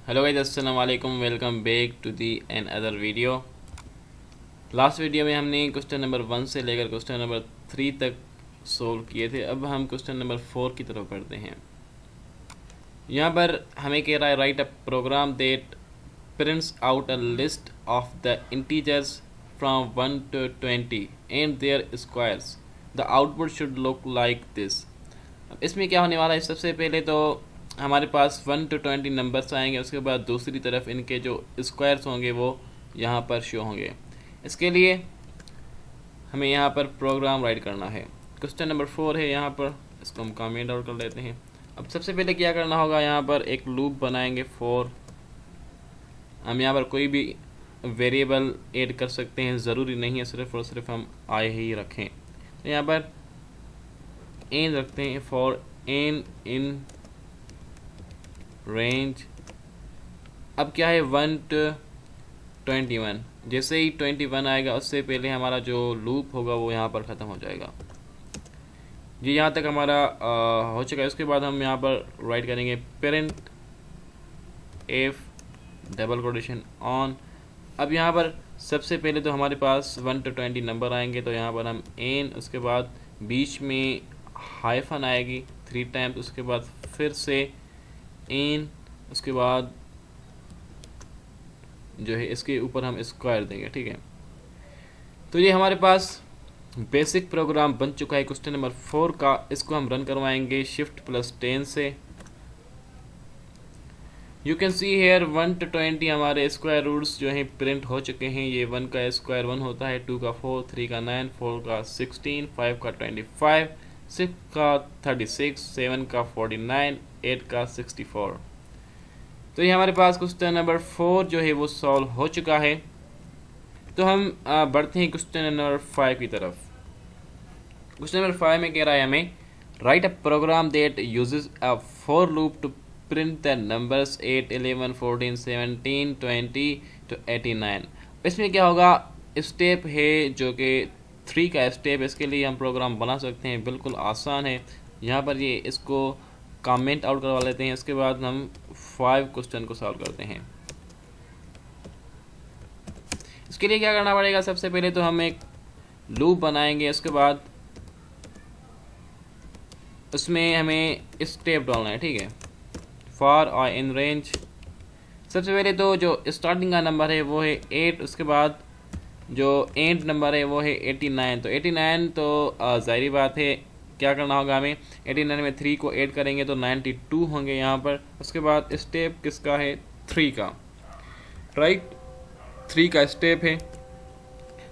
Hello guys, अस्सलाम वालेकुम। Welcome back to the another video. Last video में हमने क्वेश्चन नंबर 1 से लेकर क्वेश्चन नंबर 3 तक सोल्व किए थे। अब हम क्वेश्चन नंबर 4 की तरफ बढ़ते हैं। यहाँ पर हमें कह रहा है write a program that prints out a list of the integers from 1 to 20 and their squares. The output should look like this. अब इसमें क्या होने वाला है, सबसे पहले तो हमारे पास 1 to 20 नंबर्स आएंगे, उसके बाद दूसरी तरफ इनके जो स्क्वायर्स होंगे वो यहाँ पर शो होंगे। इसके लिए हमें यहाँ पर प्रोग्राम राइट करना है। क्वेश्चन नंबर 4 है, यहाँ पर इसको हम कमेंट आउट कर लेते हैं। अब सबसे पहले क्या करना होगा, यहाँ पर एक लूप बनाएंगे 4। हम यहाँ पर कोई भी वेरिएबल ऐड कर सकते हैं, ज़रूरी नहीं है सिर्फ और सिर्फ हम आई ही रखें। तो यहाँ पर एन रखते हैं, फॉर एन इन रेंज। अब क्या है 1 to 21। जैसे ही 21 आएगा उससे पहले हमारा जो लूप होगा वो यहाँ पर ख़त्म हो जाएगा। जी, यहाँ तक हमारा हो चुका है। उसके बाद हम यहाँ पर राइट करेंगे parent F double quotation on. अब यहाँ पर सबसे पहले तो हमारे पास 1 to 20 नंबर आएंगे, तो यहाँ पर हम एन, उसके बाद बीच में हाइफन आएगी 3 टाइम्स, उसके बाद फिर से एन, उसके बाद जो है इसके ऊपर हम स्क्वायर देंगे। ठीक है, तो ये हमारे पास बेसिक प्रोग्राम बन चुका है क्वेश्चन नंबर 4 का। इसको हम रन करवाएंगे Shift+10 से। You can see here 1 to 20 हमारे स्क्वायर रूट्स जो हैं प्रिंट हो चुके हैं। ये 1 का स्क्वायर 1 होता है, 2 का 4, 3 का 9, 4 का 16, 5 का 25, 6 का 36, 7 का 49, 8 का 64। तो ये हमारे पास क्वेश्चन नंबर 4 जो है वो सॉल्व हो चुका है। तो हम बढ़ते हैं क्वेश्चन नंबर 5 की तरफ। क्वेश्चन नंबर 5 में कह रहा है हमें write a program that uses a for loop to print the numbers 8, 11, 14, 17, 20 to 89। इसमें क्या होगा, स्टेप है जो कि 3 का स्टेप। इसके लिए हम प्रोग्राम बना सकते हैं, बिल्कुल आसान है। यहाँ पर ये इसको कमेंट आउट करवा लेते हैं। इसके बाद हम 5 क्वेश्चन को सॉल्व करते हैं। इसके लिए क्या करना पड़ेगा, सबसे पहले तो हम एक लूप बनाएंगे, उसके बाद उसमें हमें स्टेप डालना है। ठीक है, फॉर और इन रेंज। सबसे पहले तो जो स्टार्टिंग का नंबर है वो है 8, उसके बाद जो एंड नंबर है वो है 89। तो 89 तो ज़ाहिर बात है क्या करना होगा, हमें 89 में 3 को ऐड करेंगे तो 92 होंगे यहाँ पर। उसके बाद स्टेप किसका है, 3 का, राइट, 3 का स्टेप है।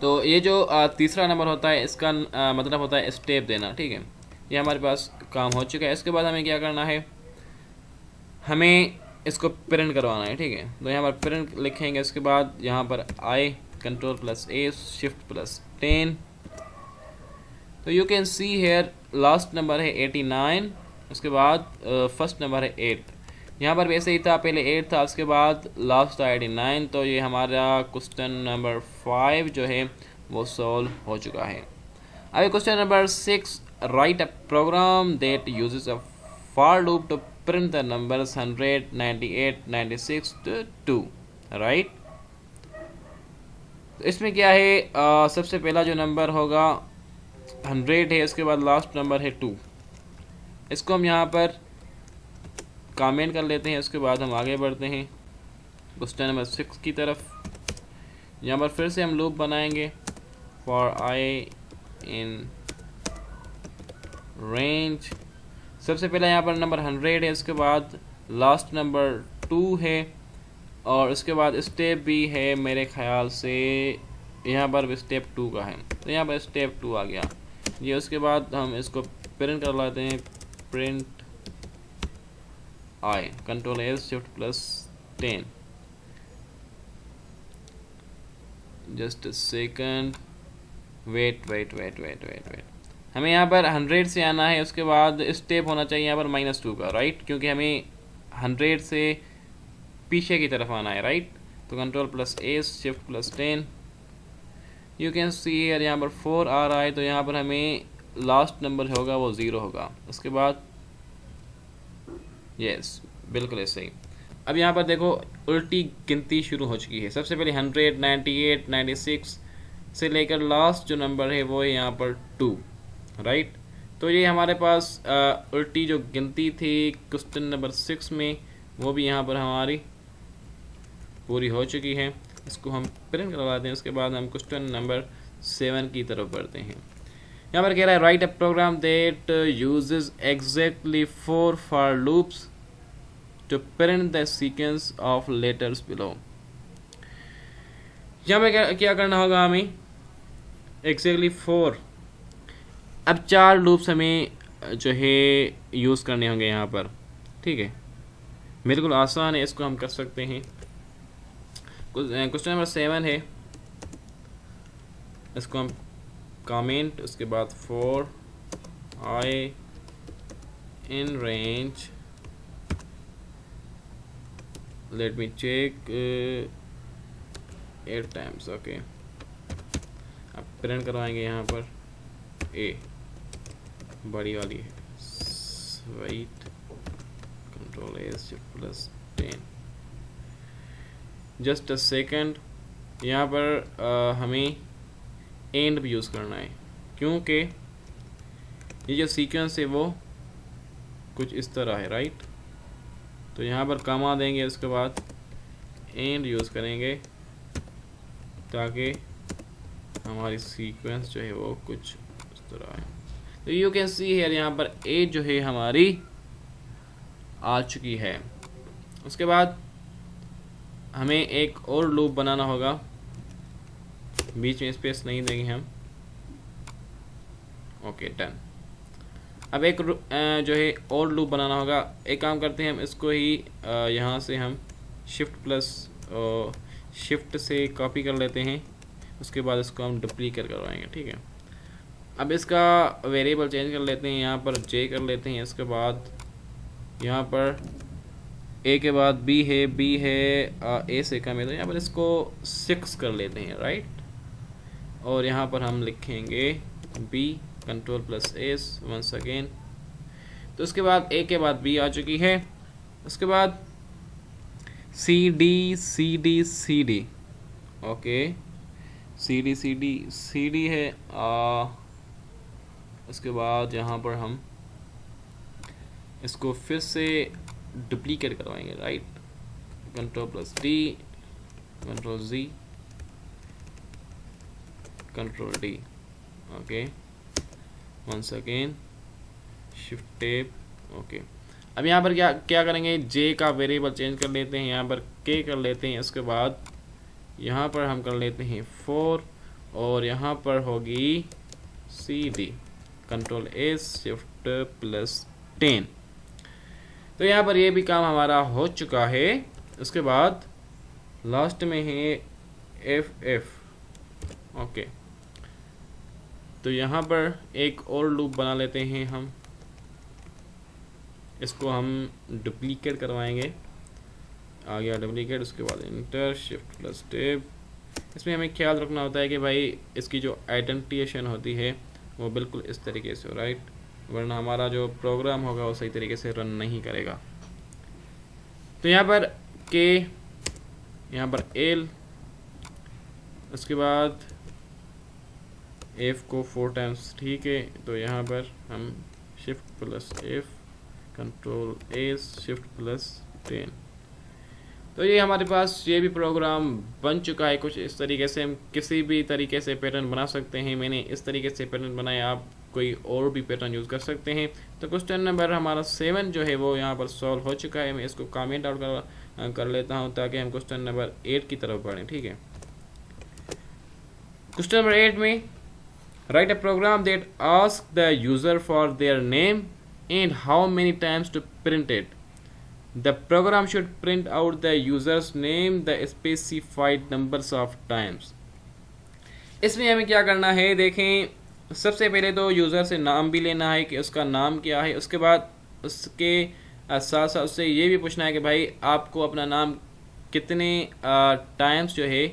तो ये जो तीसरा नंबर होता है इसका मतलब होता है स्टेप देना। ठीक है, ये हमारे पास काम हो चुका है। इसके बाद हमें क्या करना है, हमें इसको प्रिंट करवाना है। ठीक है, तो यहाँ पर प्रिंट लिखेंगे। उसके बाद यहाँ पर आई, Ctrl+A, Shift+10। तो you can see here last number है 89, उसके बाद फर्स्ट नंबर है 8। यहाँ पर वैसे ही था, पहले 8 था, उसके बाद लास्ट था 89। तो ये हमारा क्वेश्चन नंबर 5 जो है वो सॉल्व हो चुका है। अभी question number 6, write a program that uses a for loop to print the numbers 100, 98, 96 to 2, right. तो इसमें क्या है, सबसे पहला जो नंबर होगा 100 है, इसके बाद लास्ट नंबर है 2। इसको हम यहाँ पर कमेंट कर लेते हैं। उसके बाद हम आगे बढ़ते हैं क्वेश्चन नंबर 6 की तरफ। यहाँ पर फिर से हम लूप बनाएंगे, फॉर आई इन रेंज। सबसे पहला यहाँ पर नंबर 100 है, इसके बाद लास्ट नंबर 2 है, और उसके बाद स्टेप भी है मेरे ख्याल से यहाँ पर भी स्टेप 2 का है। तो यहाँ पर स्टेप 2 आ गया ये। उसके बाद हम इसको प्रिंट कर लाते हैं, print I, Ctrl+S, Shift+10। Just second, wait. हमें यहाँ पर 100 से आना है, उसके बाद स्टेप होना चाहिए यहाँ पर -2 का, राइट, क्योंकि हमें 100 से पीछे की तरफ आना है, राइट। तो Ctrl+S, Shift+10। You can see here यहाँ पर 4 आ रहा है, तो यहाँ पर हमें लास्ट नंबर होगा वो 0 होगा। उसके बाद यस, बिल्कुल ऐसे ही। अब यहाँ पर देखो उल्टी गिनती शुरू हो चुकी है। सबसे पहले 100, 98, 96 से लेकर लास्ट जो नंबर है वो है यहाँ पर 2, राइट। तो ये हमारे पास उल्टी जो गिनती थी क्वेश्चन नंबर 6 में, वो भी यहाँ पर हमारी पूरी हो चुकी है। इसको हम प्रिंट करवाते हैं, उसके बाद हम क्वेश्चन नंबर 7 की तरफ बढ़ते हैं। यहाँ पर कह रहा है write a program that uses exactly 4 for loops to print the sequence of letters below. यहाँ पर क्या करना होगा हमें, एग्जैक्टली 4, अब 4 लूप्स हमें जो है यूज़ करने होंगे यहाँ पर, ठीक है। बिल्कुल आसान है, इसको हम कर सकते हैं। क्वेश्चन नंबर 7 है, इसको हम कमेंट, उसके बाद for I in range, let me check 8 times, okay. अब प्रिंट करवाएंगे यहाँ पर ए, बड़ी वाली है, wait control A shift plus 10, just a second. यहाँ पर हमें एंड भी यूज़ करना है, क्योंकि ये जो सीक्वेंस है वो कुछ इस तरह है, राइट। तो यहाँ पर कमा देंगे, उसके बाद एंड यूज़ करेंगे ताकि हमारी सीक्वेंस जो है वो कुछ इस तरह है। तो यू कैन सी हियर, यहाँ पर ए जो है हमारी आ चुकी है। उसके बाद हमें एक और लूप बनाना होगा, बीच में स्पेस नहीं देंगे हम, ओके डन। अब एक जो है और लूप बनाना होगा। एक काम करते हैं, हम इसको ही यहाँ से हम शिफ्ट से कॉपी कर लेते हैं, उसके बाद इसको हम डुप्लीकेट करवाएंगे, ठीक है। अब इसका वेरिएबल चेंज कर लेते हैं, यहाँ पर जे कर लेते हैं, इसके बाद यहाँ पर ए के बाद बी है, बी है ए से कम है, तो यहाँ पर इसको 6 कर लेते हैं, राइट। और यहाँ पर हम लिखेंगे B control plus S once again. तो उसके बाद ए के बाद बी आ चुकी है। उसके बाद C D C D C D, okay, C D C D C D है। उसके बाद यहाँ पर हम इसको फिर से डुप्लीकेट करवाएंगे, right. Control plus D, control G, control D, okay, once again shift tab, okay. अब यहाँ पर क्या करेंगे, जे का वेरिएबल चेंज कर लेते हैं, यहाँ पर के कर लेते हैं। उसके बाद यहाँ पर हम कर लेते हैं 4, और यहाँ पर होगी C D, control S shift plus 10। तो यहाँ पर ये भी काम हमारा हो चुका है। उसके बाद लास्ट में है एफ एफ, ओके। तो यहाँ पर एक और लूप बना लेते हैं हम, इसको हम डुप्लीकेट करवाएंगे, आ गया डुप्लीकेट। उसके बाद इंटर शिफ्ट प्लस टेब। इसमें हमें ख्याल रखना होता है कि भाई इसकी जो आइडेंटिफिकेशन होती है वो बिल्कुल इस तरीके से हो, राइट, वरना हमारा जो प्रोग्राम होगा वो सही तरीके से रन नहीं करेगा। तो यहाँ पर के, यहाँ पर एल, उसके बाद एफ को 4 टाइम्स, ठीक है। तो यहाँ पर हम shift plus F, control S shift plus 10। तो ये हमारे पास ये भी प्रोग्राम बन चुका है। कुछ इस तरीके से हम किसी भी तरीके से पैटर्न बना सकते हैं। मैंने इस तरीके से पैटर्न बनाया, आप कोई और भी पैटर्न यूज़ कर सकते हैं। तो क्वेश्चन नंबर हमारा 7 जो है वो यहाँ पर सॉल्व हो चुका है। मैं इसको कमेंट आउट कर लेता हूँ ताकि हम क्वेश्चन नंबर 8 की तरफ बढ़ें, ठीक है। क्वेश्चन नंबर 8 में write a program that ask the user for their name and how many times to print it. The program should print out the user's name the specified numbers of times. इसमें हमें क्या करना है, देखें, सबसे पहले तो यूज़र से नाम भी लेना है कि उसका नाम क्या है। उसके बाद उसके साथ साथ उससे ये भी पूछना है कि भाई आपको अपना नाम कितने टाइम्स जो है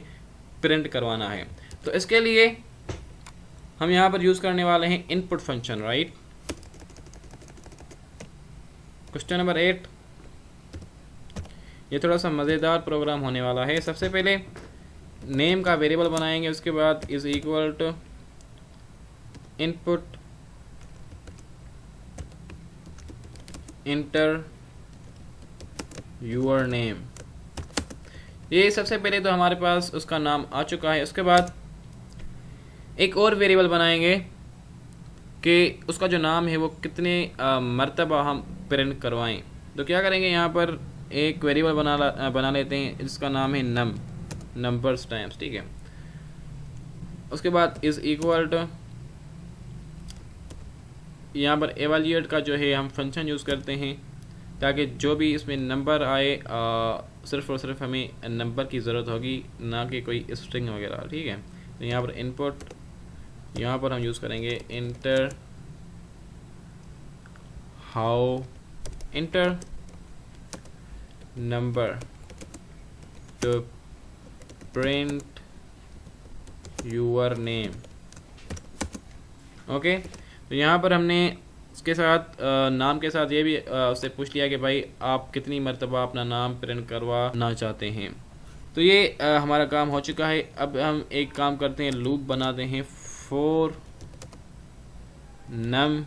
प्रिंट करवाना है। तो इसके लिए हम यहाँ पर यूज़ करने वाले हैं input function, right. Question number 8, ये थोड़ा सा मज़ेदार प्रोग्राम होने वाला है। सबसे पहले नेम का वेरिएबल बनाएंगे, उसके बाद is equal to input enter your name. ये सबसे पहले तो हमारे पास उसका नाम आ चुका है। उसके बाद एक और वेरिएबल बनाएंगे कि उसका जो नाम है वो कितने मर्तबा हम प्रिंट करवाएं। तो क्या करेंगे, यहाँ पर एक वेरिएबल बना लेते हैं, इसका नाम है नंबर्स टाइम्स, ठीक है। उसके बाद इज़ इक्वल टू यहाँ पर एवेल्यूएट का जो है हम फंक्शन यूज़ करते हैं ताकि जो भी इसमें नंबर आए सिर्फ और सिर्फ हमें नंबर की ज़रूरत होगी, ना कि कोई स्ट्रिंग वगैरह, ठीक है। तो यहाँ पर इनपुट, यहाँ पर हम यूज़ करेंगे enter number to print your name. Okay, तो यहाँ पर हमने इसके साथ नाम के साथ ये भी उससे पूछ लिया कि भाई आप कितनी मरतबा अपना नाम प्रिंट करवाना चाहते हैं। तो ये हमारा काम हो चुका है। अब हम एक काम करते हैं, लूप बनाते हैं for num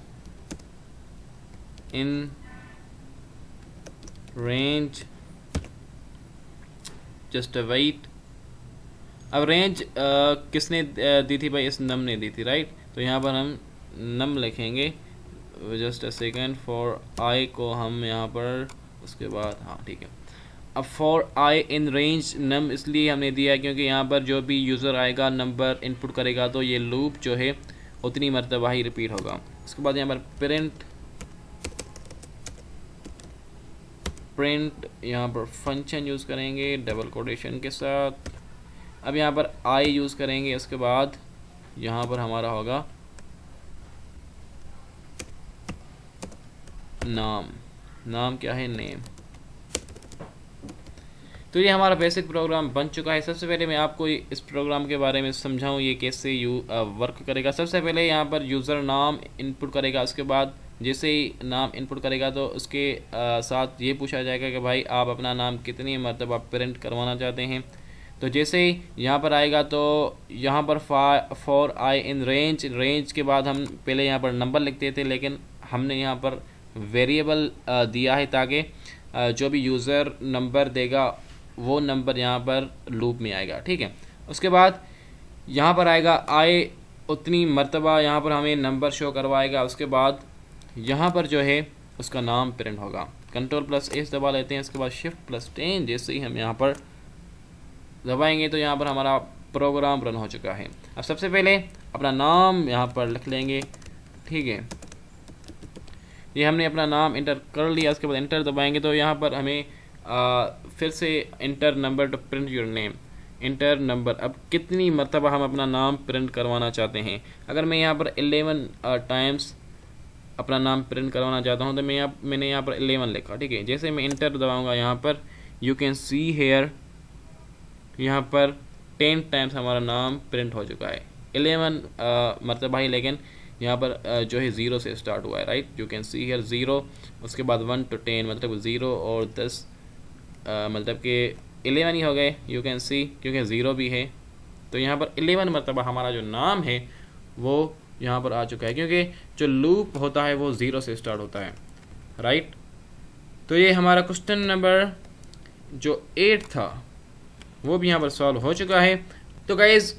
in range just wait. अब रेंज किसने दी थी भाई, इस नम ने दी थी, राइट। तो यहाँ पर हम नम लिखेंगे, just a second, for I को हम यहाँ पर, उसके बाद हाँ ठीक है। अब फॉर आई इन रेंज नम इसलिए हमने दिया है क्योंकि यहाँ पर जो भी यूज़र आएगा नंबर इनपुट करेगा तो ये लूप जो है उतनी मरतबा ही रिपीट होगा। उसके बाद यहाँ पर प्रिंट यहाँ पर फंक्शन यूज़ करेंगे डबल कोटेशन के साथ। अब यहाँ पर आई यूज़ करेंगे, उसके बाद यहाँ पर हमारा होगा नाम क्या है, नेम। तो ये हमारा बेसिक प्रोग्राम बन चुका है। सबसे पहले मैं आपको इस प्रोग्राम के बारे में समझाऊं ये कैसे वर्क करेगा। सबसे पहले यहाँ पर यूज़र नाम इनपुट करेगा, उसके बाद जैसे ही नाम इनपुट करेगा तो उसके साथ ये पूछा जाएगा कि भाई आप अपना नाम कितनी मरतबा प्रिंट करवाना चाहते हैं। तो जैसे ही यहाँ पर आएगा तो यहाँ पर फॉर आई इन रेंज के बाद हम पहले यहाँ पर नंबर लिखते थे, लेकिन हमने यहाँ पर वेरिएबल दिया है ताकि जो भी यूज़र नंबर देगा वो नंबर यहाँ पर लूप में आएगा, ठीक है। उसके बाद यहाँ पर आएगा आई उतनी मरतबा यहाँ पर हमें नंबर शो करवाएगा। उसके बाद यहाँ पर जो है उसका नाम प्रिंट होगा। Ctrl+S दबा लेते हैं, उसके बाद Shift+10 जैसे ही हम यहाँ पर दबाएंगे तो यहाँ पर हमारा प्रोग्राम रन हो चुका है। अब सबसे पहले अपना नाम यहाँ पर लिख लेंगे, ठीक है। ये हमने अपना नाम इंटर कर लिया, उसके बाद इंटर दबाएंगे तो यहाँ पर हमें फिर से inter number to print your name, inter number. अब कितनी मरतबा हम अपना नाम प्रिंट करवाना चाहते हैं। अगर मैं यहाँ पर 11 टाइम्स अपना नाम प्रिंट करवाना चाहता हूँ तो मैंने यहाँ पर 11 लिखा, ठीक है। जैसे मैं इंटर दबाऊँगा यहाँ पर यू कैन सी हेयर यहाँ पर 10 टाइम्स हमारा नाम प्रिंट हो चुका है। 11 मरतबा ही, लेकिन यहाँ पर जो है 0 से स्टार्ट हुआ है, right. You can see here 0, उसके बाद 1 to 10 मतलब 0 और 10 मतलब कि 11 ही हो गए। यू कैन सी क्योंकि 0 भी है तो यहाँ पर 11 मरतबा हमारा जो नाम है वो यहाँ पर आ चुका है, क्योंकि जो लूप होता है वो 0 से स्टार्ट होता है, राइट। तो ये हमारा क्वेश्चन नंबर जो 8 था वो भी यहाँ पर सॉल्व हो चुका है। तो गाइज़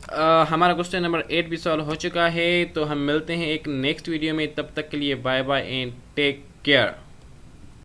हमारा क्वेश्चन नंबर 8 भी सॉल्व हो चुका है। तो हम मिलते हैं एक नेक्स्ट वीडियो में, तब तक के लिए bye bye and take care.